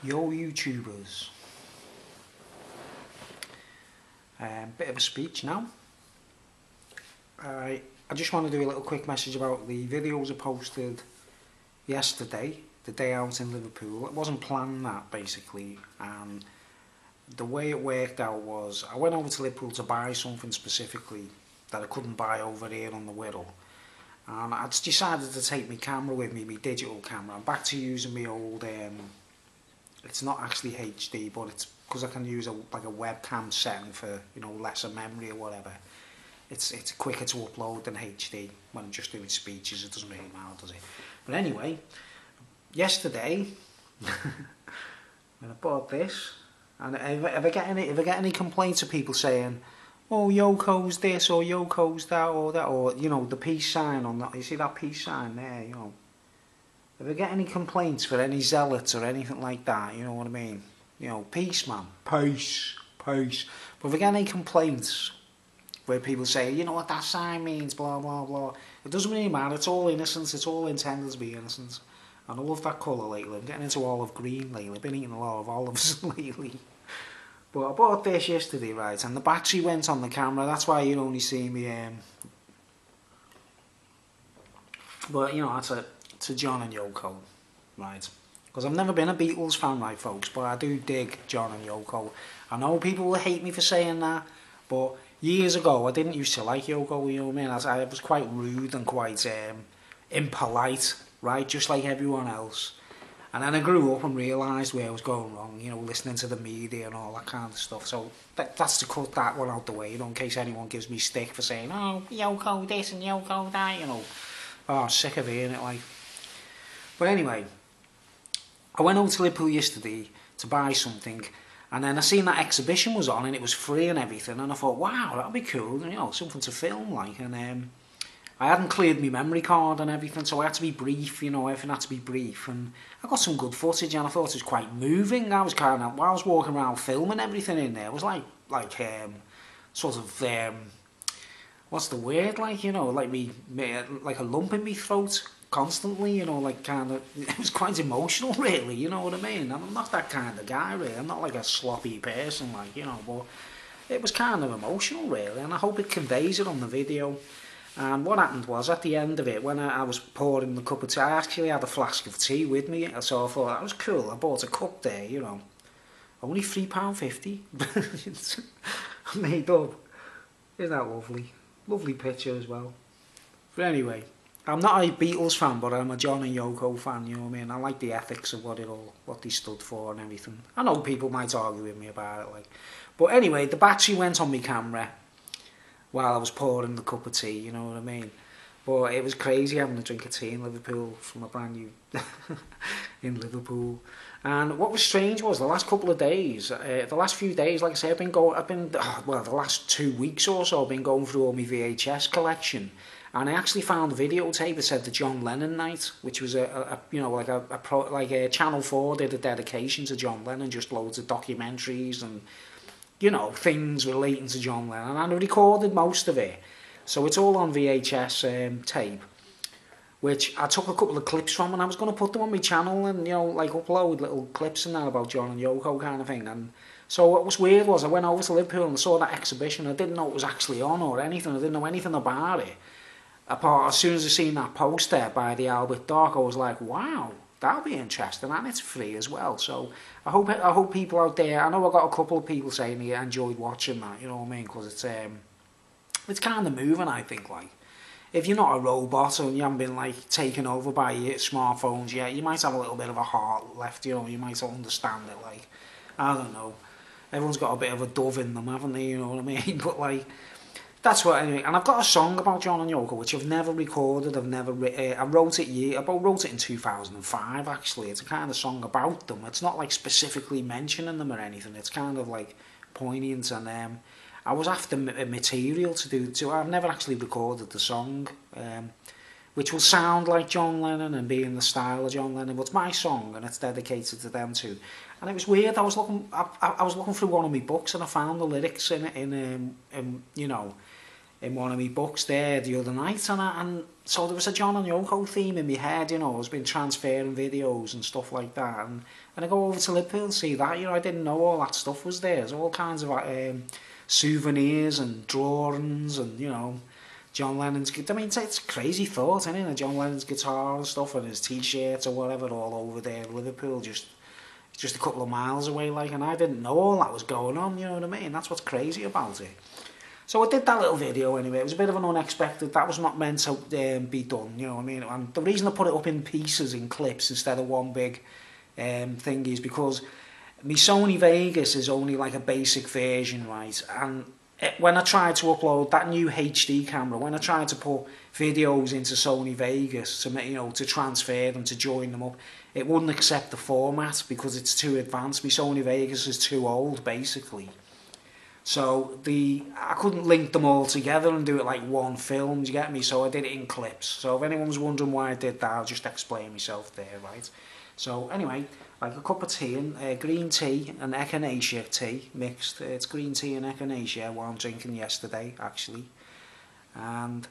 Yo YouTubers, bit of a speech now. I just want to do a little quick message about the videos I posted yesterday, the day out in Liverpool. It wasn't planned that basically, and the way it worked out was I went over to Liverpool to buy something specifically that I couldn't buy over here on the Wirral. And I decided to take my camera with me, my digital camera. I'm back to using my old, it's not actually HD, but it's because I can use like a webcam setting for, you know, lesser memory or whatever. It's quicker to upload than HD when I'm just doing speeches. It doesn't really matter, does it? But anyway, yesterday when I bought this, and if I get any complaints of people saying, oh, Yoko's this or Yoko's that or that, or, you know, the peace sign on that, you see that peace sign there, you know, if I get any complaints for any zealots or anything like that, you know what I mean, you know, peace, man, peace, peace. But if I get any complaints where people say, you know what that sign means, blah blah blah, it doesn't really matter. It's all innocence. It's all intended to be innocence. And I love that colour lately. I'm getting into olive green lately. I've been eating a lot of olives lately. But I bought this yesterday, right, and the battery went on the camera. That's why you only see me. But you know, that's to John and Yoko, right? Because I've never been a Beatles fan, right, folks, but I do dig John and Yoko. I know people will hate me for saying that, but years ago I didn't used to like Yoko. You know what I mean? I was quite rude and quite impolite, right, just like everyone else. And then I grew up and realised where I was going wrong, you know, listening to the media and all that kind of stuff. So that's to cut that one out the way, you know, in case anyone gives me stick for saying, oh, Yoko this and Yoko that, you know. Oh, I'm sick of hearing it, like. But anyway, I went over to Liverpool yesterday to buy something, and then I seen that exhibition was on and it was free and everything, and I thought, wow, that'd be cool, you know, something to film, like. And I hadn't cleared my memory card and everything, so I had to be brief, you know, everything had to be brief. And I got some good footage and I thought it was quite moving. I was kind of, while I was walking around filming everything in there, it was like sort of, what's the word, like, you know, like like a lump in my throat constantly, you know, like kind of, it was quite emotional really, you know what I mean? I'm not that kind of guy really, I'm not like a sloppy person, like, you know, but it was kind of emotional really, and I hope it conveys it on the video. And what happened was, at the end of it, when I was pouring the cup of tea, I actually had a flask of tea with me, so I thought that was cool. I bought a cup there, you know, only £3.50. Made up. Isn't that lovely? Lovely picture as well. But anyway, I'm not a Beatles fan, but I'm a John and Yoko fan, you know what I mean? I like the ethics of what they stood for and everything. I know people might argue with me about it, like. But anyway, the battery went on my camera while I was pouring the cup of tea, you know what I mean? But it was crazy having a drink of tea in Liverpool from a brand new in Liverpool. And what was strange was the last couple of days, the last few days, like I say, the last 2 weeks or so, I've been going through all my VHS collection, and I actually found a videotape that said the John Lennon night, which was a Channel 4 did a dedication to John Lennon, just loads of documentaries and, you know, things relating to John Lennon, and I recorded most of it, so it's all on VHS tape, which I took a couple of clips from, and I was going to put them on my channel and, you know, like upload little clips and that about John and Yoko kind of thing. And so what was weird was I went over to Liverpool and I saw that exhibition. I didn't know it was actually on or anything. I didn't know anything about it. Apart, as soon as I seen that poster by the Albert Dock, I was like, wow, that'll be interesting, and it's free as well. So I hope people out there, I know I got a couple of people saying they enjoyed watching that, you know what I mean, because it's kind of moving, I think, like. If you're not a robot and you haven't been like taken over by your smartphones yet, you might have a little bit of a heart left, you know, you might not understand it, like, I don't know. Everyone's got a bit of a dove in them, haven't they, you know what I mean? But like, that's what anyway. And I've got a song about John and Yoko which I've never recorded. I wrote it in 2005 actually. It's a kind of song about them. It's not like specifically mentioning them or anything. It's kind of like poignant, and I was after material to do. I've never actually recorded the song, which will sound like John Lennon and be in the style of John Lennon. But it's my song and it's dedicated to them too. And it was weird. I was looking through one of my books and I found the lyrics in you know, in one of my books there the other night, and so there was a John and Yoko theme in my head, you know. I was been transferring videos and stuff like that, and I go over to Liverpool and see that, you know. I didn't know all that stuff was there. There's all kinds of souvenirs and drawings, and you know, John Lennon's. I mean, it's a crazy thought, isn't it? John Lennon's guitar and stuff, and his T-shirts or whatever, all over there in Liverpool, just a couple of miles away, like. And I didn't know all that was going on. You know what I mean? That's what's crazy about it. So I did that little video anyway. It was a bit of an unexpected. That was not meant to be done. You know what I mean? And the reason I put it up in pieces, in clips, instead of one big thing is because my Sony Vegas is only like a basic version, right? And when I tried to upload that new HD camera, when I tried to put videos into Sony Vegas to, you know, to transfer them, to join them up, it wouldn't accept the format because it's too advanced. My Sony Vegas is too old, basically. So I couldn't link them all together and do it like one film, do you get me? So I did it in clips. So if anyone's wondering why I did that, I'll just explain myself there, right? So anyway, like a cup of tea, and green tea and echinacea tea mixed. It's green tea and echinacea, what I'm drinking yesterday, actually. And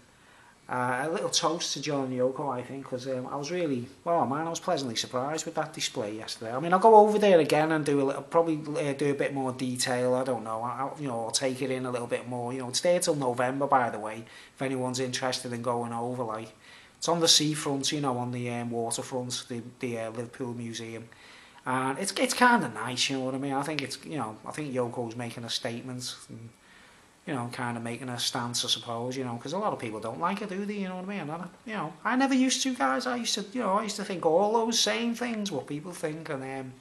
a little toast to John and Yoko, I think, because I was really, well, man, I was pleasantly surprised with that display yesterday. I mean, I'll go over there again and do a little, probably do a bit more detail. I don't know. I'll take it in a little bit more. You know, it's there till November, by the way. If anyone's interested in going over, like, it's on the seafront, you know, on the waterfront, the Liverpool Museum, and it's kind of nice. You know what I mean? I think it's, you know, I think Yoko's making a statement. And, you know, kind of making a stance, I suppose, you know, because a lot of people don't like it, do they, you know what I mean? You know, I never used to, guys. I used to think all those same things, what people think, and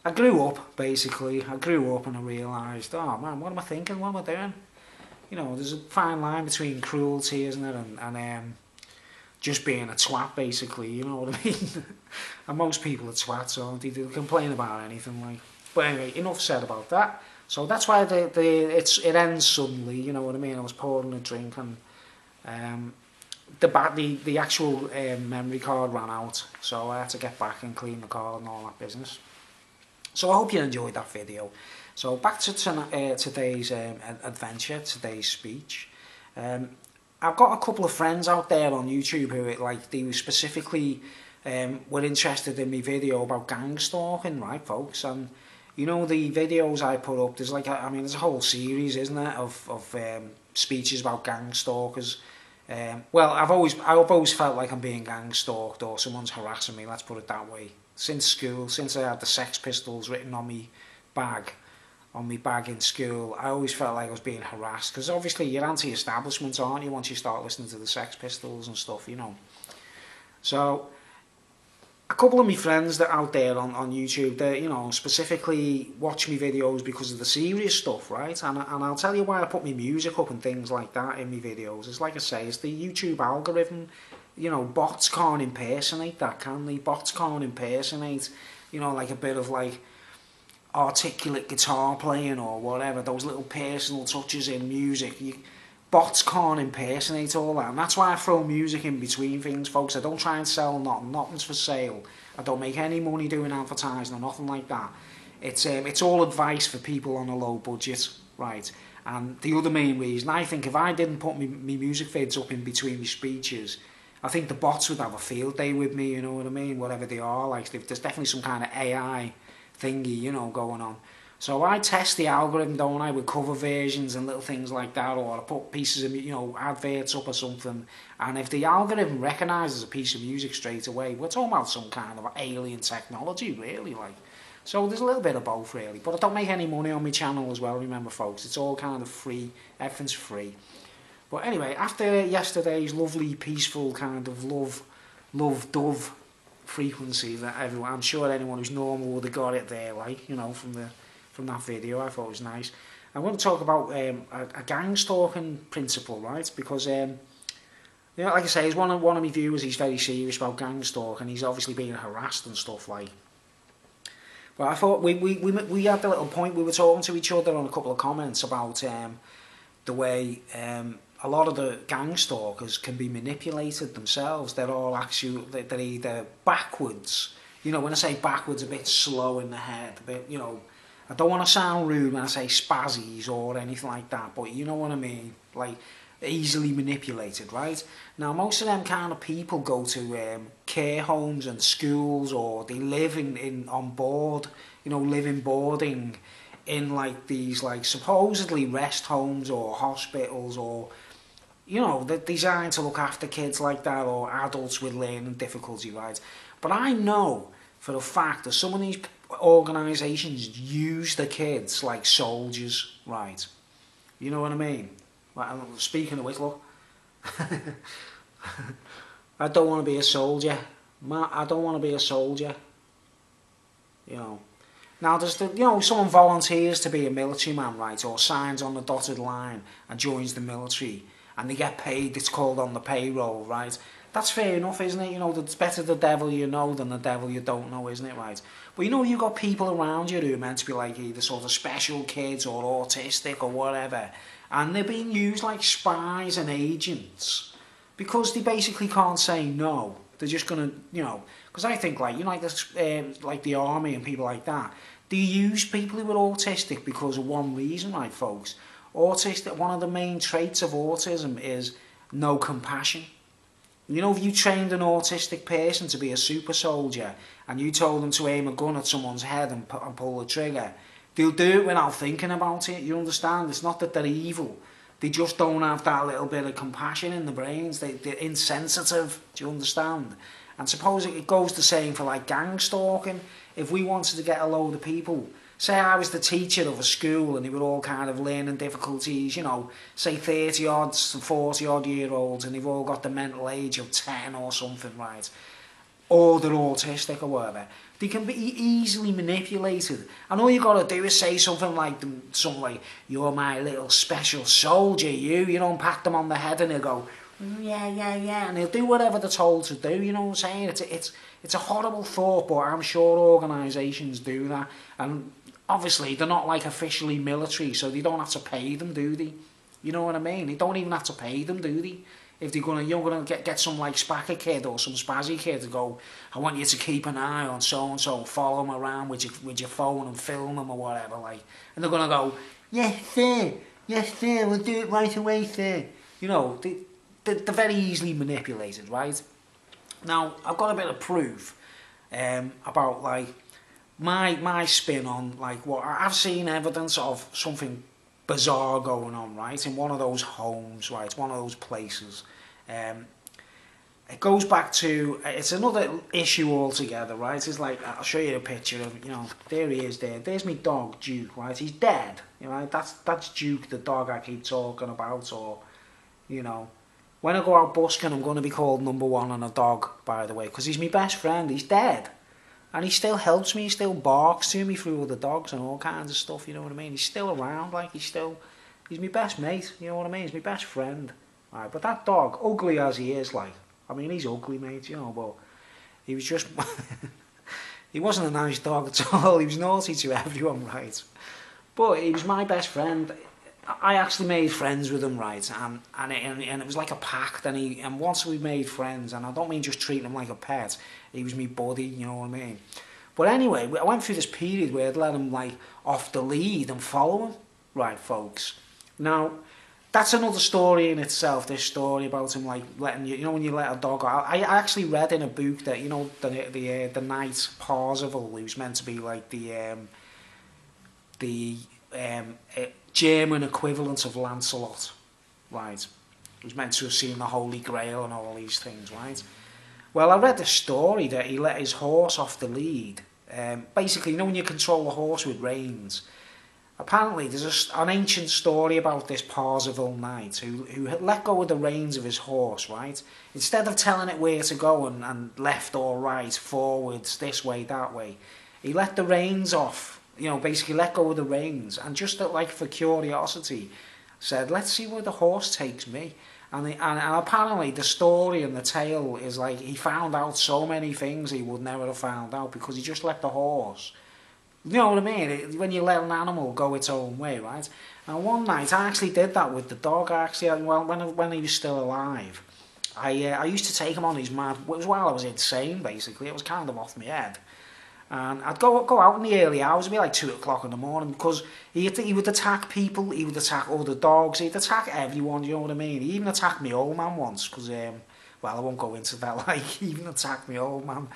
I grew up, basically. I grew up and I realised, oh, man, what am I thinking? What am I doing? You know, there's a fine line between cruelty, isn't it, and just being a twat, basically, you know what I mean? And most people are twats, aren't they? They'll complain about anything, like. But anyway, enough said about that. So that's why it ends suddenly, you know what I mean? I was pouring a drink, and the actual memory card ran out, so I had to get back and clean the card and all that business. So I hope you enjoyed that video. So back to today's adventure, today's speech. I've got a couple of friends out there on YouTube who, like, they specifically were interested in my video about gang stalking, right, folks? And you know, the videos I put up, there's like, I mean, there's a whole series, isn't there, of speeches about gang stalkers. Well, I've always felt like I'm being gang stalked or someone's harassing me, let's put it that way. Since school, since I had the Sex Pistols written on my bag in school, I always felt like I was being harassed, because obviously you're anti-establishment, aren't you, once you start listening to the Sex Pistols and stuff, you know. So a couple of my friends that are out there on YouTube, they, you know, specifically watch me videos because of the serious stuff, right? And I'll tell you why I put my music up and things like that in my videos. It's like I say, it's the YouTube algorithm. You know, bots can't impersonate that, can they? Bots can't impersonate, you know, like a bit of like articulate guitar playing or whatever, those little personal touches in music. Bots can't impersonate all that, and that's why I throw music in between things, folks. I don't try and sell nothing. Nothing's for sale. I don't make any money doing advertising or nothing like that. It's all advice for people on a low budget, right? And the other main reason, I think, if I didn't put me music vids up in between my speeches, I think the bots would have a field day with me, you know what I mean? Whatever they are, like, there's definitely some kind of AI thingy, you know, going on. So I test the algorithm, don't I, with cover versions and little things like that, or I put pieces of, you know, adverts up or something. And if the algorithm recognises a piece of music straight away, we're talking about some kind of alien technology, really, like. So there's a little bit of both, really. But I don't make any money on my channel as well, remember, folks. It's all kind of free. Everything's free. But anyway, after yesterday's lovely, peaceful kind of love dove frequency that everyone, I'm sure anyone who's normal would have got it there, like, you know, from that video. I thought it was nice. I want to talk about a gang stalking principle, right? Because you know, like I say, he's one of my viewers. He's very serious about gang stalking. He's obviously being harassed and stuff, like. But I thought we had a little point. We were talking to each other on a couple of comments about the way a lot of the gang stalkers can be manipulated themselves. They're all actually, they're either backwards. You know, when I say backwards, a bit slow in the head, a bit, you know. I don't want to sound rude when I say spazzies or anything like that, but you know what I mean. Like, easily manipulated, right? Now, most of them kind of people go to care homes and schools, or they live on board, living boarding in like these like supposedly rest homes or hospitals, or they're designed to look after kids like that, or adults with learning difficulty, right? But I know for a fact that some of these organisations use the kids like soldiers, right? You know what I mean? Like, speaking of which, look, I don't want to be a soldier. I don't want to be a soldier. Now, someone volunteers to be a military man, right, or signs on the dotted line and joins the military, and they get paid. It's called on the payroll, right? That's fair enough, isn't it? It's better the devil you know than the devil you don't know, isn't it, right? But you've got people around you who are meant to be like either sort of special kids or autistic or whatever, and they're being used like spies and agents because they basically can't say no. They're just gonna, because I think like like the army and people like that, they use people who are autistic because of one reason, right, folks? One of the main traits of autism is no compassion. If you trained an autistic person to be a super soldier and you told them to aim a gun at someone's head and pull the trigger, they'll do it without thinking about it. You understand? It's not that they're evil. They just don't have that little bit of compassion in the brains. They're insensitive. Do you understand? And suppose it goes the same for like gang stalking. If we wanted to get a load of people, say I was the teacher of a school and they were all kind of learning difficulties, say 30 odd, 40 odd year olds, and they've all got the mental age of 10 or something, right? Or they're autistic or whatever. They can be easily manipulated, and all you got to do is say something like, "You're my little special soldier, you don't pat them on the head," and they'll go, "Yeah, yeah, yeah," and they'll do whatever they're told to do. You know what I'm saying? It's a horrible thought, but I'm sure organisations do that, and obviously they're not like officially military, so they don't have to pay them, do they? You know what I mean? They don't even have to pay them, do they? If you're gonna get some like spacker kid or some spazzy kid to go, "I want you to keep an eye on so and so, follow them around with your phone and film them or whatever," like, and they're gonna go, "Yes, sir, we'll do it right away, sir." They're very easily manipulated, right? Now, I've got a bit of proof about like my spin on like what I've seen evidence of something bizarre going on, right, in one of those homes, right, one of those places. It goes back to, it's another issue altogether, right? It's like, I'll show you a picture of, there he is there. There's my dog, Duke, right? He's dead, that's Duke, the dog I keep talking about, or, when I go out busking, I'm going to be called number one on a dog, by the way, because he's my best friend. He's dead. And he still helps me, he still barks to me through other dogs and all kinds of stuff, you know what I mean? He's still around, like, he's my best mate, you know what I mean? He's my best friend. Right, but that dog, ugly as he is, like, I mean, he's ugly, mate, but he was just, he wasn't a nice dog at all, he was naughty to everyone, right? But he was my best friend. I actually made friends with him, right, and it was like a pact, and once we made friends, and I don't mean just treating him like a pet, he was me buddy, you know what I mean? But anyway, I went through this period where I'd let him like off the lead and follow him, right, folks? Now, that's another story in itself, this story about him like letting you, when you let a dog out. I actually read in a book that, the knight Parzival, who's meant to be like the German equivalent of Lancelot, right? Who's meant to have seen the Holy Grail and all these things, right? Well, I read the story that he let his horse off the lead. Basically, when you control a horse with reins, apparently there's an ancient story about this Parzival knight who had let go of the reins of his horse, right? Instead of telling it where to go and left or right, forwards, this way, that way, he let the reins off. Basically let go of the reins, and just like for curiosity, said, "Let's see where the horse takes me." And apparently the story and the tale is like he found out so many things he would never have found out because he just let the horse. You know what I mean? When you let an animal go its own way, right? And one night I actually did that with the dog. When he was still alive, I used to take him on his mad. It was while I was insane, basically. It was kind of off my head. And I'd go out in the early hours, it'd be like 2 o'clock in the morning, because he would attack people, he would attack other dogs, he'd attack everyone, you know what I mean? He even attacked my old man once, because, well, I won't go into that, like, he even attacked my old man.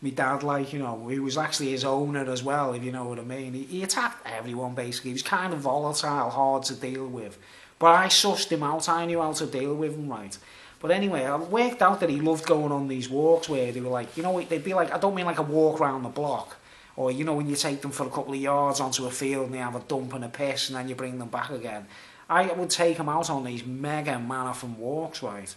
My dad, like, you know, he was actually his owner as well, if you know what I mean. He attacked everyone, basically. He was kind of volatile, hard to deal with. But I sussed him out, I knew how to deal with him, right? But anyway, I worked out that he loved going on these walks where they were like, you know, they'd be like, I don't mean like a walk around the block, or, you know, when you take them for a couple of yards onto a field and they have a dump and a piss and then you bring them back again. I would take him out on these mega marathon walks, right?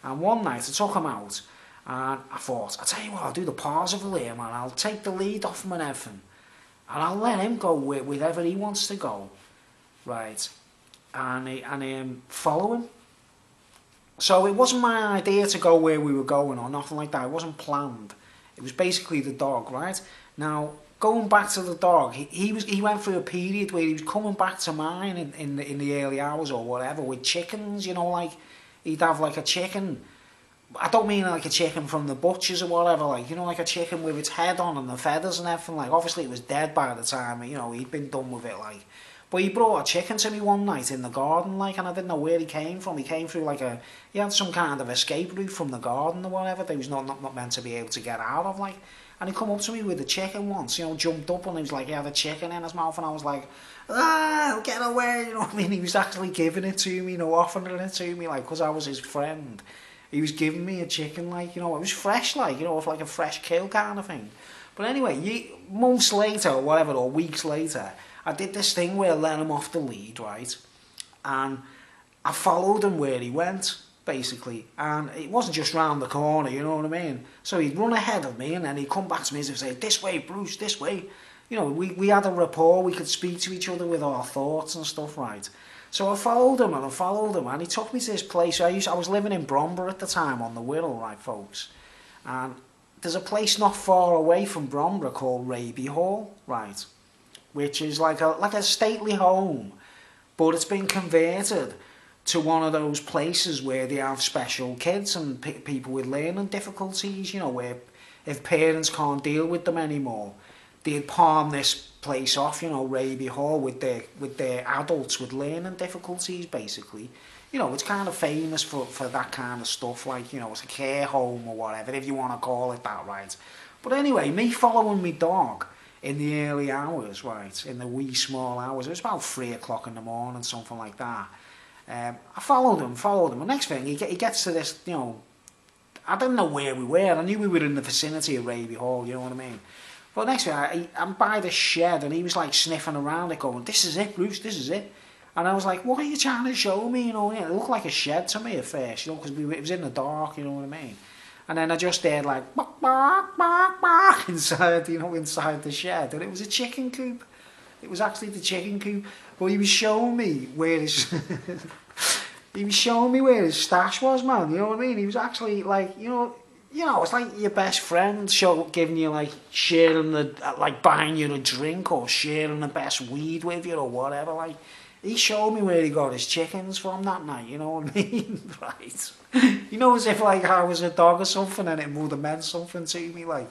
And one night I took him out, and I thought, I'll tell you what, I'll do the Parzival here, man. I'll take the lead off him and everything. And I'll let him go wherever he wants to go, right? And follow him. So it wasn't my idea to go where we were going or nothing like that. It wasn't planned. It was basically the dog, right? Now, going back to the dog, he went through a period where he was coming back to mine in the early hours or whatever with chickens, you know, like he'd have like a chicken. I don't mean like a chicken from the butchers or whatever, like, you know, like a chicken with its head on and the feathers and everything, like, obviously it was dead by the time, you know, he'd been done with it, like. But he brought a chicken to me one night in the garden, like, and I didn't know where he came from. He came through like he had some kind of escape route from the garden or whatever that he was not meant to be able to get out of, like. And he come up to me with a chicken once, you know, jumped up and he was like, he had a chicken in his mouth and I was like, ah, get away, you know what I mean? He was actually giving it to me, you know, offering it to me, like, because I was his friend. He was giving me a chicken, like, you know, it was fresh, like, you know, like a fresh kill kind of thing. But anyway, months later or whatever, or weeks later, I did this thing where I let him off the lead, right? And I followed him where he went, basically. And it wasn't just round the corner, you know what I mean? So he'd run ahead of me and then he'd come back to me and say, this way, Bruce, this way. You know, we had a rapport, we could speak to each other with our thoughts and stuff, right? So I followed him and he took me to this place. I was living in Bromborough at the time on the Wirral, right, folks? And there's a place not far away from Bromborough called Raby Hall, right? Which is like a stately home, but it's been converted to one of those places where they have special kids and people with learning difficulties, you know, where if parents can't deal with them anymore, they'd palm this place off, you know, Raby Hall, with their adults with learning difficulties, basically. You know, it's kind of famous for that kind of stuff, like, you know, it's a care home or whatever, if you want to call it that, right? But anyway, me following my dog in the early hours, right, in the wee small hours, it was about 3 o'clock in the morning, something like that. I followed him. The next thing, he gets to this, you know, I didn't know where we were. I knew we were in the vicinity of Raby Hall, you know what I mean? But next thing, I'm by the shed and he was like sniffing around it going, this is it, Bruce, this is it. And I was like, what are you trying to show me? You know, it looked like a shed to me at first, you know, because it was in the dark, you know what I mean? And then I just heard like, bark, bark, bark, bark, inside, you know, inside the shed. And it was a chicken coop. It was actually the chicken coop. But he was showing me where his... he was showing me where his stash was, man, you know what I mean? He was actually like, you know, it's like your best friend giving you, like, buying you a drink or sharing the best weed with you or whatever, like. He showed me where he got his chickens from that night, you know what I mean? Right. You know, as if, like, I was a dog or something and it would have meant something to me, like.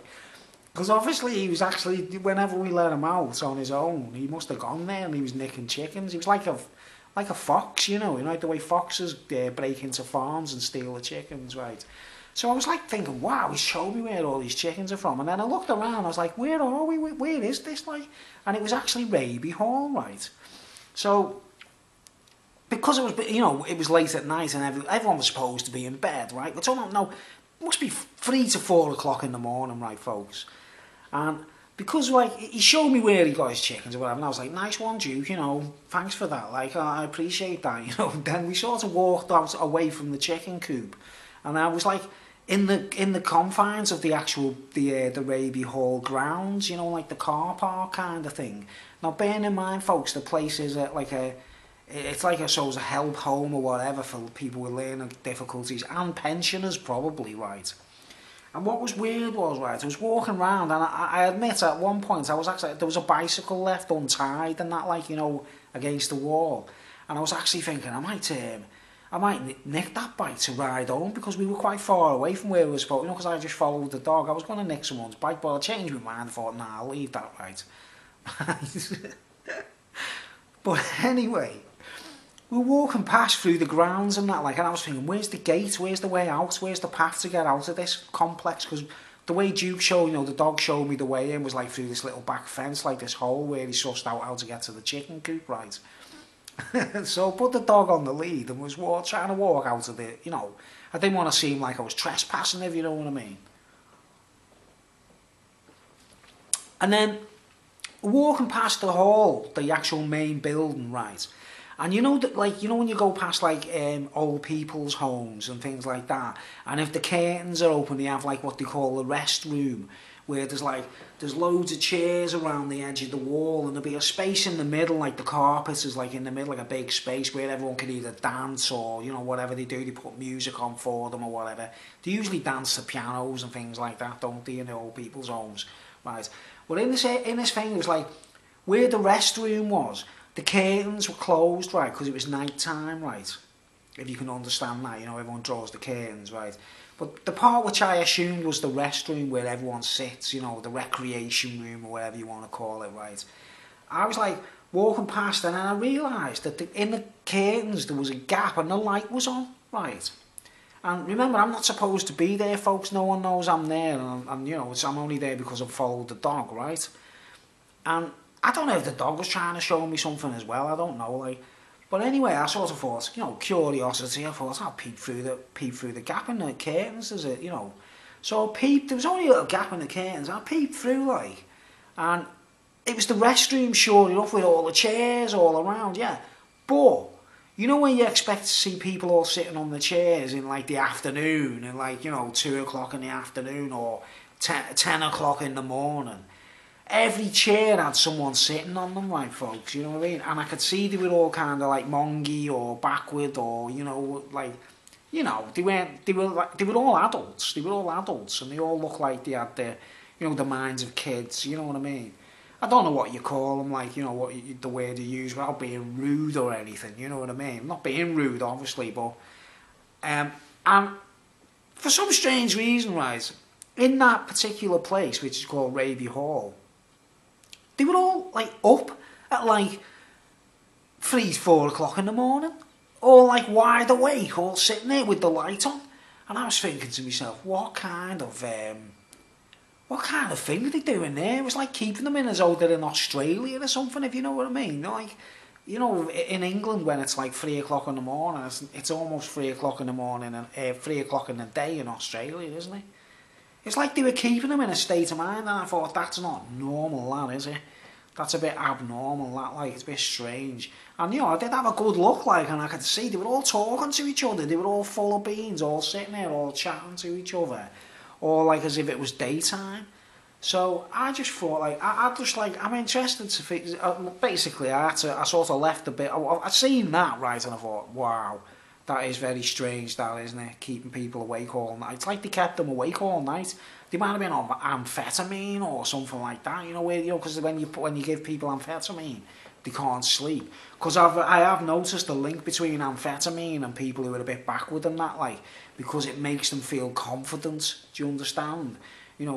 Because obviously he was actually, whenever we let him out on his own, he must have gone there and he was nicking chickens. He was like a fox, you know like the way foxes break into farms and steal the chickens, right? So I was like thinking, wow, he's showed me where all these chickens are from. And then I looked around, I was like, where are we? Where is this, like? And it was actually Raby Hall, right? So, because it was, you know, it was late at night and everyone was supposed to be in bed, right? But I don't know, it must be 3 to 4 o'clock in the morning, right, folks? And because, like, he showed me where he got his chickens or whatever, and I was like, nice one, Duke, you know, thanks for that, like, I appreciate that, you know. Then we sort of walked out away from the chicken coop, and I was like, in the confines of the actual, the Raby Hall grounds, you know, like the car park kind of thing. Now, bearing in mind, folks, the place is it's like a help home or whatever for people with learning difficulties and pensioners, probably, right? And what was weird was, right, I was walking around and I admit at one point there was a bicycle left untied and that, like, you know, against the wall. And I was actually thinking, I I might nick that bike to ride home because we were quite far away from where we were supposed, because I just followed the dog. I was going to nick someone's bike, but I changed my mind. I thought, nah, I'll leave that right. But anyway, we were walking past through the grounds and that, like, and I was thinking, where's the gate? Where's the way out? Where's the path to get out of this complex? Because the way Duke showed, the dog showed me the way in was like through this little back fence, like this hole where he sussed out how to get to the chicken coop, right? So I put the dog on the lead and was trying to walk out of it, I didn't want to seem like I was trespassing, if you know what I mean. And then walking past the hall, the actual main building, right? And that, like, when you go past like old people's homes and things like that, and if the curtains are open, they have like what they call the rest room, where there's loads of chairs around the edge of the wall, and there'll be a space in the middle, like the carpet is like in the middle, like a big space where everyone can either dance or whatever they do, they put music on for them or whatever. They usually dance to pianos and things like that, don't they, in the old people's homes, right? Well, in this thing, it was like where the rest room was. The curtains were closed, right, because it was night time, right? If you can understand that, everyone draws the curtains, right? But the part which I assumed was the restroom where everyone sits, the recreation room or whatever you want to call it, right? I was like walking past and then I realised that in the curtains there was a gap and the light was on, right? And remember, I'm not supposed to be there, folks. No one knows I'm there, and I'm only there because I followed the dog, right? And I don't know if the dog was trying to show me something as well. I don't know, like. But anyway, I sort of thought, curiosity. I thought I'll peep through the gap in the curtains, is it, So I peeped. There was only a little gap in the curtains. I peeped through, like, and it was the restroom, sure enough, with all the chairs all around, yeah. But when you expect to see people all sitting on the chairs in like the afternoon, and like 2 o'clock in the afternoon or 10 o'clock in the morning. Every chair had someone sitting on them, right, folks, you know what I mean? And I could see they were all kind of like mongy or backward or, they were all adults. They were all adults and they all looked like they had the minds of kids, you know what I mean? I don't know what you call them, like, the word you use without being rude or anything, you know what I mean? I'm not being rude, obviously, but, and for some strange reason, right, in that particular place, which is called Ravy Hall, they were all, like, up at, like, 3-4 o'clock in the morning. All, like, wide awake, all sitting there with the light on. And I was thinking to myself, what kind of thing are they doing there? It was like keeping them in as though they're in Australia or something, if you know what I mean. Like, in England when it's like 3 o'clock in the morning, it's almost 3 o'clock in the morning and 3 o'clock in the day in Australia, isn't it? It's like they were keeping them in a state of mind, and I thought, that's not normal, that, is it? That's a bit abnormal, that, like, it's a bit strange. And, I did have a good look, like, and I could see they were all talking to each other. They were all full of beans, all sitting there, all chatting to each other. Or, like, as if it was daytime. So, I just thought, like, I'm interested to, basically, I sort of left a bit, I'd seen that, right, and I thought, wow. That is very strange, that, isn't it? Keeping people awake all night. It's like they kept them awake all night. They might have been on amphetamine or something like that, because when you give people amphetamine, they can't sleep. Because I have noticed the link between amphetamine and people who are a bit backward and that, like, because it makes them feel confident. Do you understand?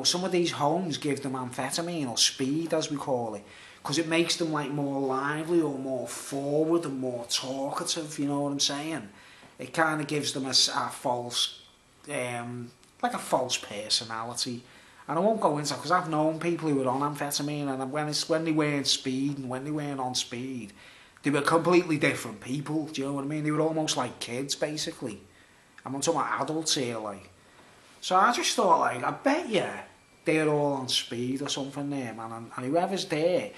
Some of these homes give them amphetamine or speed, as we call it, because it makes them, like, more lively or more forward and more talkative. You know what I'm saying? It kind of gives them a false, like a false personality. And I won't go into it because I've known people who were on amphetamine, and when they weren't speed and when they weren't on speed, they were completely different people. Do you know what I mean? They were almost like kids, basically. I'm talking about adults here, like. So I just thought, like, I bet you they're all on speed or something there, man. And whoever's there,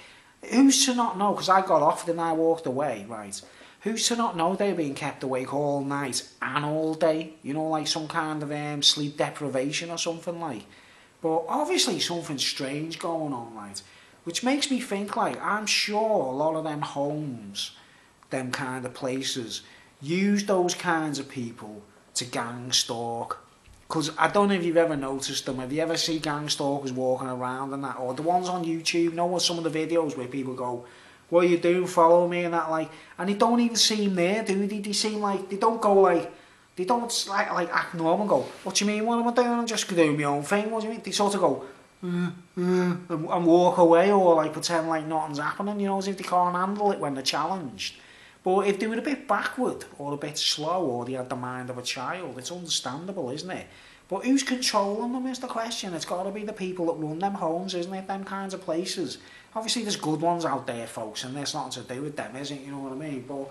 who's to not know? Because I got off and I walked away, right? Who's to not know they're being kept awake all night and all day? Like some kind of sleep deprivation or something, like. But obviously something strange going on, right? Which makes me think, like, I'm sure a lot of them homes, them kind of places, use those kinds of people to gang stalk. Because I don't know if you've ever noticed them. Have you ever seen gang stalkers walking around and that? Or the ones on YouTube, some of the videos where people go what are you doing, follow me and that, like, and they don't even seem there, do they? They seem like, they don't go like, they don't like act normal and go, what do you mean, what am I doing? I'm just doing my own thing, what do you mean? They sort of go, and walk away, or like pretend like nothing's happening, you know, as if they can't handle it when they're challenged. But if they were a bit backward, or a bit slow, or they had the mind of a child, it's understandable, isn't it? But who's controlling them is the question. It's got to be the people that run them homes, isn't it? Them kinds of places. Obviously there's good ones out there, folks, and there's nothing to do with them, is it? You know what I mean? But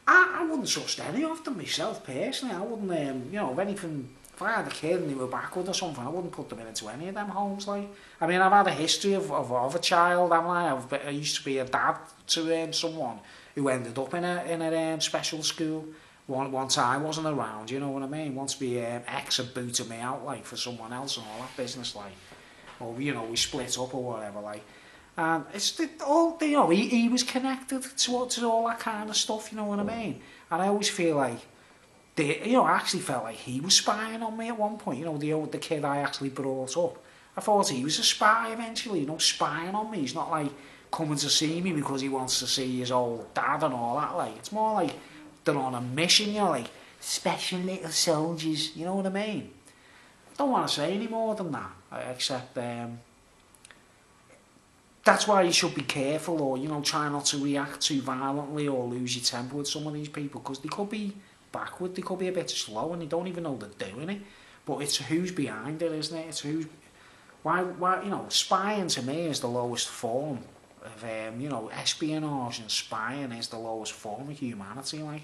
I wouldn't trust any of them myself, personally. I wouldn't, you know, if I had a kid and they were backward or something, I wouldn't put them into any of them homes, like. I mean, I've had a history of a child, haven't I? I used to be a dad to someone who ended up in a special school. Once I wasn't around, you know what I mean? Once my ex had booted me out, like, for someone else and all that business, like. Or, you know, we split up or whatever, like. And it's all, you know, he was connected to all that kind of stuff, you know what I mean? And I always feel like, you know, I actually felt like he was spying on me at one point, you know, the kid I actually brought up. I thought he was a spy eventually, you know, spying on me. He's not like coming to see me because he wants to see his old dad and all that, like. It's more like they're on a mission, you know, like special little soldiers, you know what I mean? I don't want to say any more than that, except that's why you should be careful, or, you know, try not to react too violently or lose your temper with some of these people, because they could be backward, they could be a bit slow and they don't even know they're doing it. But it's who's behind it, isn't it? It's who's, why, you know, spying to me is the lowest form of, you know, espionage and spying is the lowest form of humanity, like.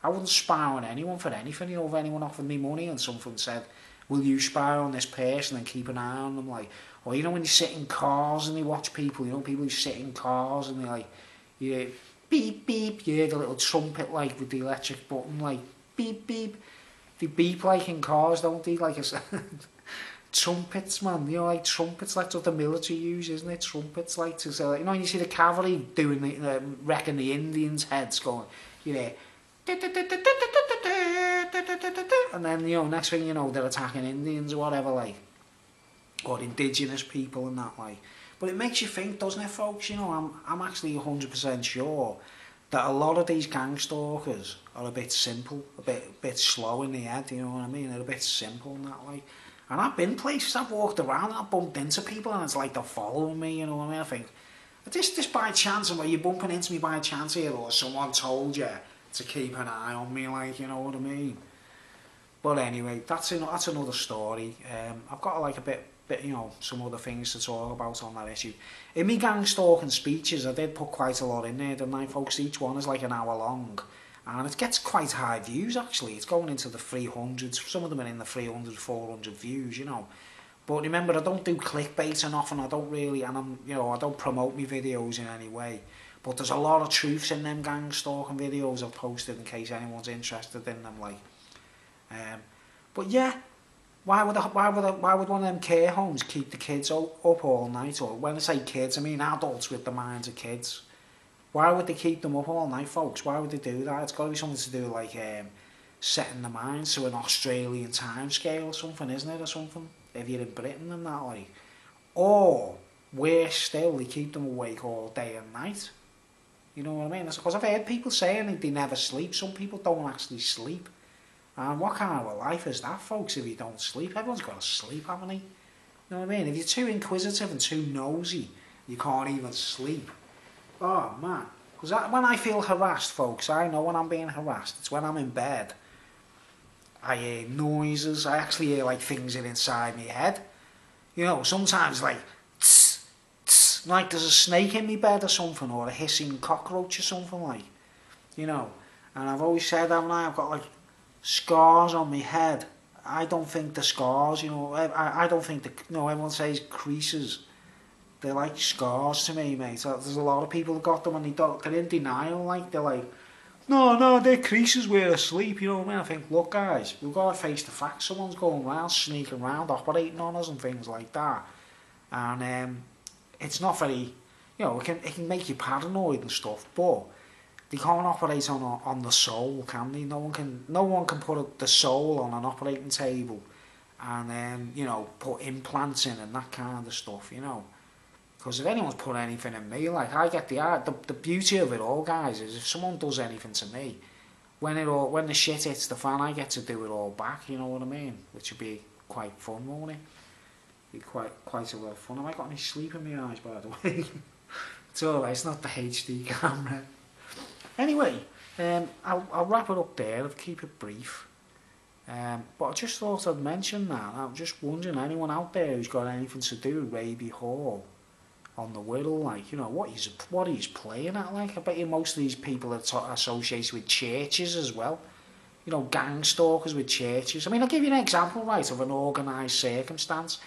I wouldn't spy on anyone for anything, you know, if anyone offered me money and something said, will you spy on this person and keep an eye on them, like. Or, you know, when you sit in cars and they watch people, you know, people who sit in cars and they, like, you beep, beep, you hear the little trumpet, like, with the electric button, like, beep, beep. They beep, like, in cars, don't they? Like, trumpets, man, you know, like, trumpets, like, what the military use, isn't it? Trumpets, like, to say, like, you know, when you see the cavalry doing the, wrecking the Indians' heads going, you know, and then, you know, next thing you know, they're attacking Indians or whatever, like, or indigenous people and that, like. But it makes you think, doesn't it, folks? You know, I'm actually 100% sure that a lot of these gangstalkers are a bit simple, a bit slow in the head, you know what I mean? They're a bit simple and that, like. And I've been places, I've walked around and I've bumped into people and it's like they're following me, you know what I mean? I think, this by chance, and you're bumping into me by chance here, or someone told you to keep an eye on me, like, you know what I mean? But anyway, that's another story. I've got like a bit, you know, some other things to talk about on that issue. In me gang stalking speeches, I did put quite a lot in there, didn't I, folks? Each one is like an hour long, and it gets quite high views, actually. It's going into the 300s. Some of them are in the 300, 400 views, you know. But remember, I don't do clickbait and often. I don't really, and you know, I don't promote my videos in any way. But there's a lot of truths in them gang stalking videos I've posted in case anyone's interested in them, like. But yeah, why would one of them care homes keep the kids up all night? Or when I say kids, I mean adults with the minds of kids. Why would they keep them up all night, folks? Why would they do that? It's got to be something to do like setting the minds to an Australian time scale or something, isn't it, or something? If you're in Britain and that, like. Or, worse still, they keep them awake all day and night. You know what I mean? Because I've heard people saying they never sleep. Some people don't actually sleep. And what kind of a life is that, folks, if you don't sleep? Everyone's got to sleep, haven't they? You know what I mean? If you're too inquisitive and too nosy, you can't even sleep. Oh, man. Because when I feel harassed, folks, I know when I'm being harassed. It's when I'm in bed. I hear noises. I actually hear, like, things inside my head. You know, sometimes, like, tss, tss, like there's a snake in my bed or something, or a hissing cockroach or something, like. You know. And I've always said, haven't I? I've got, like, scars on my head. I don't think the scars, you know, I don't think everyone says creases. They're like scars to me, mate. So there's a lot of people who got them and they're in denial, like, they're like, no, they're creases, we're asleep, you know what I mean? I think, look guys, we've got to face the facts. Someone's going around, sneaking around, operating on us and things like that. And it's not very, you know, it can make you paranoid and stuff, but they can't operate on the soul, can they? No one can put the soul on an operating table and you know, put implants in and that kind of stuff, you know. Because if anyone's put anything in me, like, I get the beauty of it all, guys, is if someone does anything to me, when the shit hits the fan, I get to do it all back, you know what I mean? Which would be quite fun, won't it? Be quite a lot of fun. Have I got any sleep in my eyes, by the way? It's alright, it's not the HD camera. Anyway, I'll wrap it up there, I'll keep it brief. But I just thought I'd mention that. I'm just wondering, anyone out there who's got anything to do with Raby Hall on the Whittle, like, you know, what he's playing at, like. I bet you most of these people are associated with churches as well. You know, gangstalkers with churches. I mean, I'll give you an example, right, of an organised circumstance.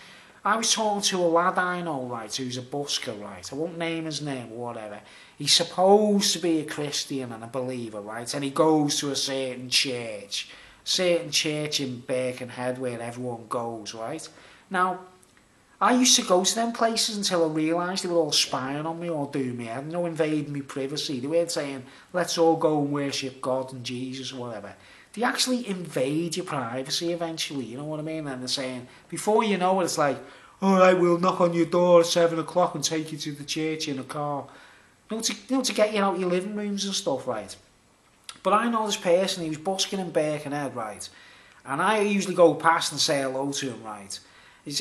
I was talking to a lad I know, right, who's a busker, right. I won't name his name or whatever. He's supposed to be a Christian and a believer, right, and he goes to a certain church in Birkenhead where everyone goes, right. Now, I used to go to them places until I realised they were all spying on me or doing me head, you know, invading my privacy. They weren't saying, let's all go and worship God and Jesus or whatever. They actually invade your privacy eventually, you know what I mean? And they're saying, before you know it, it's like, alright, we'll knock on your door at 7 o'clock and take you to the church in a car. You know, to get you out your living rooms and stuff, right? But I know this person, he was busking in Birkenhead, right? And I usually go past and say hello to him, right?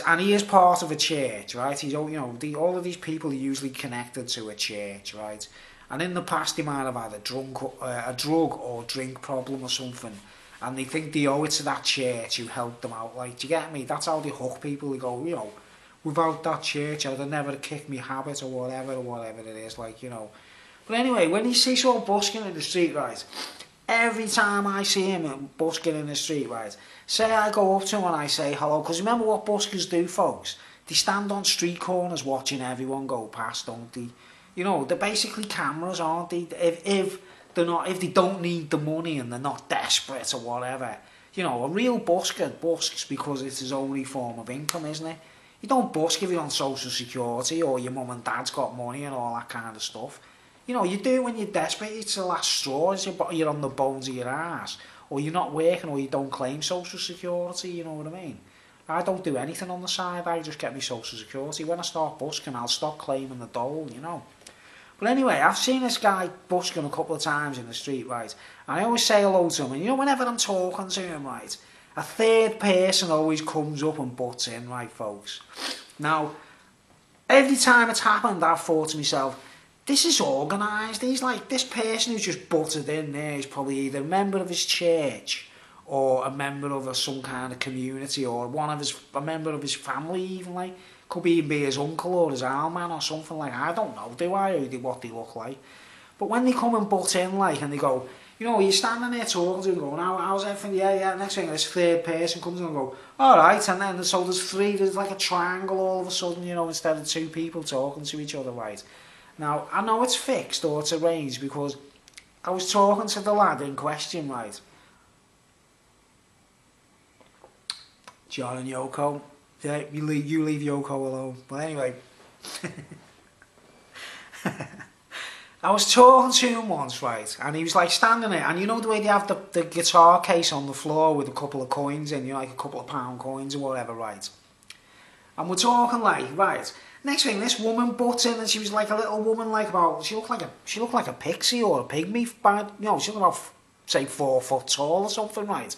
And he is part of a church, right? He's, you know, all of these people are usually connected to a church, right? And in the past, they might have had a drug or drink problem or something, and they think they owe it to that church who helped them out. Like, do you get me? That's how they hook people. They go, you know, without that church, I'd have never kicked me habit or whatever it is, like, you know. But anyway, when he sees someone busking in the street, right? Every time I see him busking in the street, right? Say I go up to him and I say hello, because remember what buskers do, folks? They stand on street corners watching everyone go past, don't they? You know, they're basically cameras, aren't they? If they don't need the money and they're not desperate or whatever. You know, a real busker busks because it's his only form of income, isn't it? You don't busk if you're on social security or your mum and dad's got money and all that kind of stuff. You know, you do when you're desperate, it's the last straw, you're on the bones of your ass, or you're not working, or you don't claim social security, you know what I mean? I don't do anything on the side, I just get my social security. When I start busking, I'll stop claiming the dole, you know. But anyway, I've seen this guy busking a couple of times in the street, right? And I always say hello to him, and you know, whenever I'm talking to him, right, a third person always comes up and butts in, right, folks? Now, every time it's happened, I've thought to myself, this is organised. He's like, this person who's just butted in there is probably either a member of his church or a member of some kind of community or a member of his family even, like. Could even be his uncle or his man or something, like. I don't know, do I, or what they look like. But when they come and butt in, like, and they go, you know, you're standing there talking to them going, how's everything? Yeah, next thing, this third person comes in and go, alright, and then so there's like a triangle all of a sudden, you know, instead of two people talking to each other, right? Now, I know it's fixed or it's arranged because I was talking to the lad in question, right? John and Yoko. Yeah, you leave Yoko alone. But anyway. I was talking to him once, right? And he was like standing there. And you know the way they have the guitar case on the floor with a couple of coins in, you know, like a couple of pound coins or whatever, right? And we're talking like, right. Next thing, this woman butts in and she was like a little woman, like she looked like a pixie or a pygmy, you know, she looked about, say, 4 foot tall or something, right?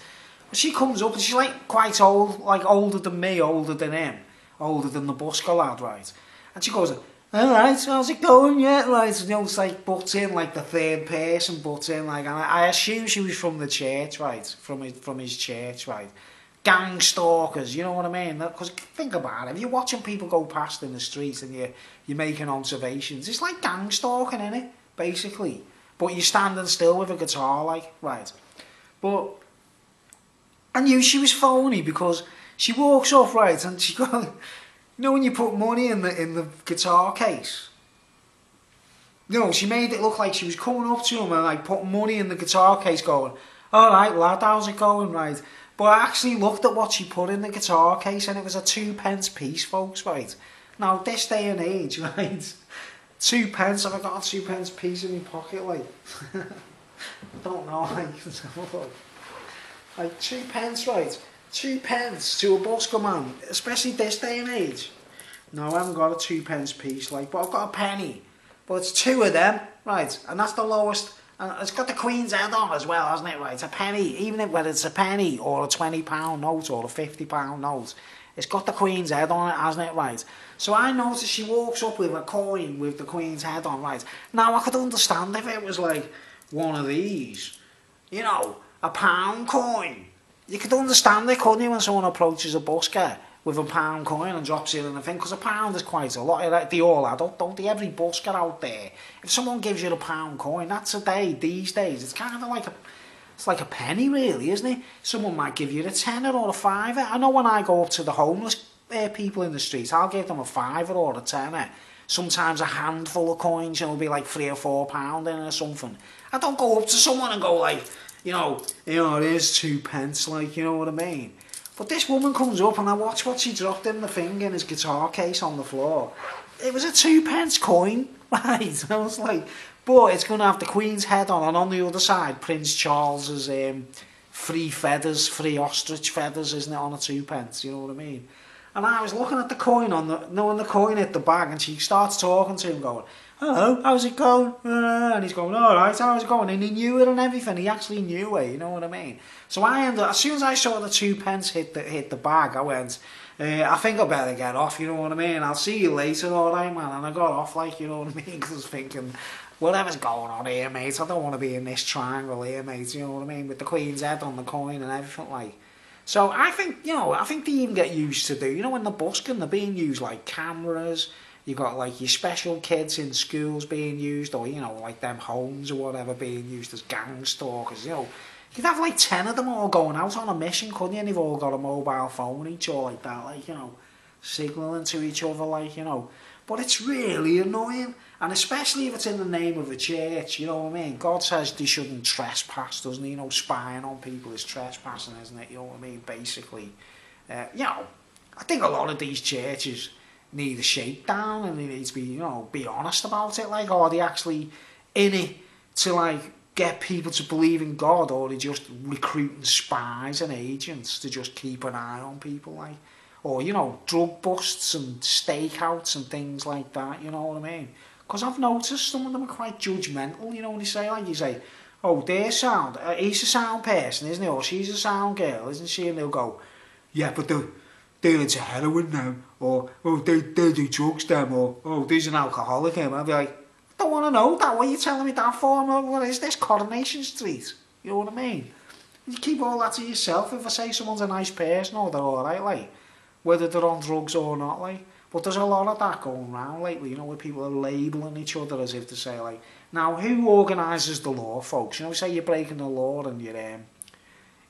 But she comes up and she's like quite old, like older than me, older than him, older than the busker lad, right? And she goes, alright, how's it going yet? Right, you know, it's like butts in, like the third person butts in, like, and I assume she was from the church, right? From his church, right? Gangstalkers, you know what I mean? Because think about it, if you're watching people go past in the streets and you're making observations, it's like gangstalking, innit? Basically. But you're standing still with a guitar, like, right? But I knew she was phony because she walks up, right, and she goes, you know when you put money in the guitar case? No, she made it look like she was coming up to him and like putting money in the guitar case going, alright lad, how's it going, right? But I actually looked at what she put in the guitar case and it was a 2p piece, folks, right? Now, this day and age, right? 2p, have I got a 2p piece in my pocket, like? I don't know, like 2p, right? 2p to a busker man, especially this day and age. No, I haven't got a 2p piece, like, but I've got a penny. But it's two of them, right? And that's the lowest. And it's got the Queen's head on as well, hasn't it, right? It's a penny, even if whether it's a penny or a £20 note or a £50 note, it's got the Queen's head on it, hasn't it, right? So I noticed she walks up with a coin with the Queen's head on, right? Now I could understand if it was like one of these, you know, a £1 coin. You could understand it, couldn't you, when someone approaches a busker with a £1 coin and drops it in the thing, because £1 is quite a lot. They all add up, don't they? Every busker out there, if someone gives you a £1 coin, that's a day these days. It's kind of like it's like a penny, really, isn't it? Someone might give you a tenner or a fiver. I know when I go up to the homeless people in the streets, I'll give them a fiver or a tenner. Sometimes a handful of coins, it'll be like £3 or £4 in or something. I don't go up to someone and go like, here's 2p, like, you know what I mean? But this woman comes up and I watch what she dropped in the thing in his guitar case on the floor. It was a 2p coin, right? I was like, but it's going to have the Queen's head on, and on the other side, Prince Charles's three ostrich feathers, isn't it, on a 2p, you know what I mean? And I was looking at the coin when the coin hit the bag, and she starts talking to him, going, hello, how's it going? And he's going, all right, how's it going? And he knew it and everything. He actually knew it, you know what I mean? So I ended up, as soon as I saw the 2p hit the bag, I went, I think I better get off, you know what I mean? I'll see you later, all right, man? And I got off, like, you know what I mean? Because I was thinking, whatever's going on here, mate, I don't want to be in this triangle here, mate, you know what I mean? With the Queen's head on the coin and everything, like. So I think, I think they even get used to when they're busking, they're being used like cameras. You got like your special kids in schools being used, or like them homes or whatever being used as gangstalkers. You'd have like 10 of them all going out on a mission, couldn't you? And they've all got a mobile phone each or like that, like signalling to each other, like But it's really annoying, and especially if it's in the name of a church. You know what I mean? God says they shouldn't trespass, doesn't he? Spying on people is trespassing, isn't it? You know what I mean? Basically, I think a lot of these churches need a shakedown, and they need to be honest about it. Like, are they actually in it to like get people to believe in God, or are they just recruiting spies and agents to just keep an eye on people, like? Or, drug busts and stakeouts and things like that, you know what I mean? Because I've noticed some of them are quite judgmental, when they say, like, you say, oh, they're sound, he's a sound person, isn't he? Or she's a sound girl, isn't she? And they'll go, yeah, but they're into heroin now, or, oh, they do drugs, them, or, oh, there's an alcoholic him. I'll be like, I don't want to know that, what are you telling me that for? What is this, Coronation Street? You know what I mean? You keep all that to yourself. If I say someone's a nice person, or they're alright, like, whether they're on drugs or not, like. But there's a lot of that going around lately, where people are labelling each other as if to say, like, now who organises the law, folks? Say you're breaking the law and you're a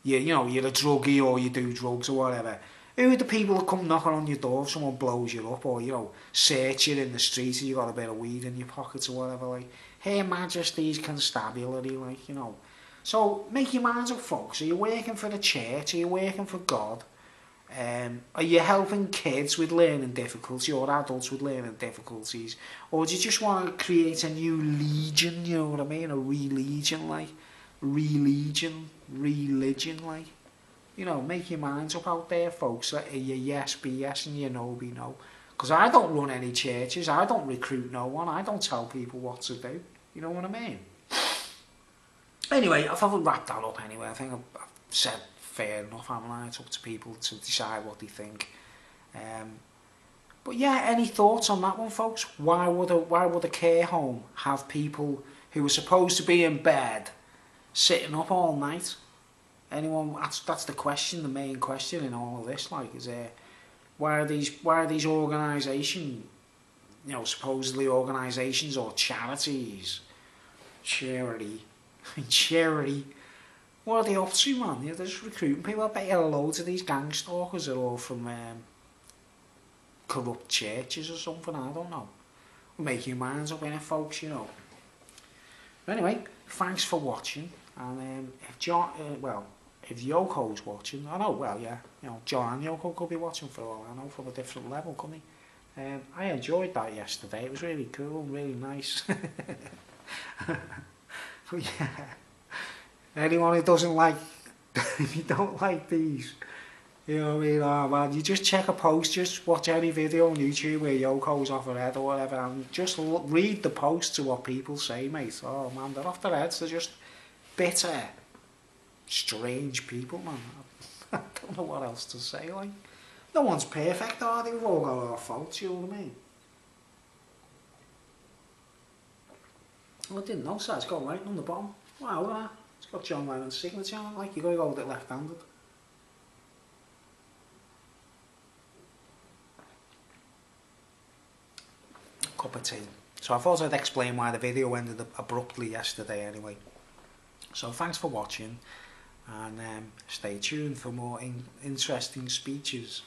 druggie or you do drugs or whatever. Who are the people that come knocking on your door if someone blows you up, or search you in the street and you got a bit of weed in your pockets or whatever, like, Her Majesty's Constabulary, like, So make your minds up, folks. Are you working for the church? Are you working for God? Are you helping kids with learning difficulties or adults with learning difficulties, or do you just want to create a new legion, you know what I mean, a religion, like, religion, like, make your minds up out there, folks. Are you yes be yes and you no be no? Because I don't run any churches, I don't recruit no one, I don't tell people what to do, you know what I mean? Anyway, I've wrapped that up anyway. I think I've said fair enough, haven't I? It's up to people to decide what they think. But yeah, any thoughts on that one, folks? Why would a care home have people who are supposed to be in bed sitting up all night? Anyone? That's the question, the main question in all of this. Like, why are these organisations, supposedly organisations or charities, charity. What are they up to, man? They're just recruiting people. I bet you loads of these gangstalkers are all from corrupt churches or something, I don't know. Make your minds up in it, folks, But anyway, thanks for watching. And if Yoko's watching, John and Yoko could be watching for all I know, from a different level, couldn't he? I enjoyed that yesterday. It was really cool, really nice. But yeah. Anyone who doesn't like, if you don't like these You know what I mean? Oh man, you just check a post, just watch any video on YouTube where Yoko's off her head or whatever, and just read the posts of what people say, mate. Oh man, they're off their heads, they're just bitter, strange people, man. I don't know what else to say, like. No one's perfect, are they? We've all got our faults, you know what I mean? Well, I didn't know, so it's got writing on the bottom. Wow, look at that. It's got John Lennon's signature on it, like, you gotta hold it left-handed. Cup of tea. So I thought I'd explain why the video ended abruptly yesterday anyway. So thanks for watching, and stay tuned for more interesting speeches.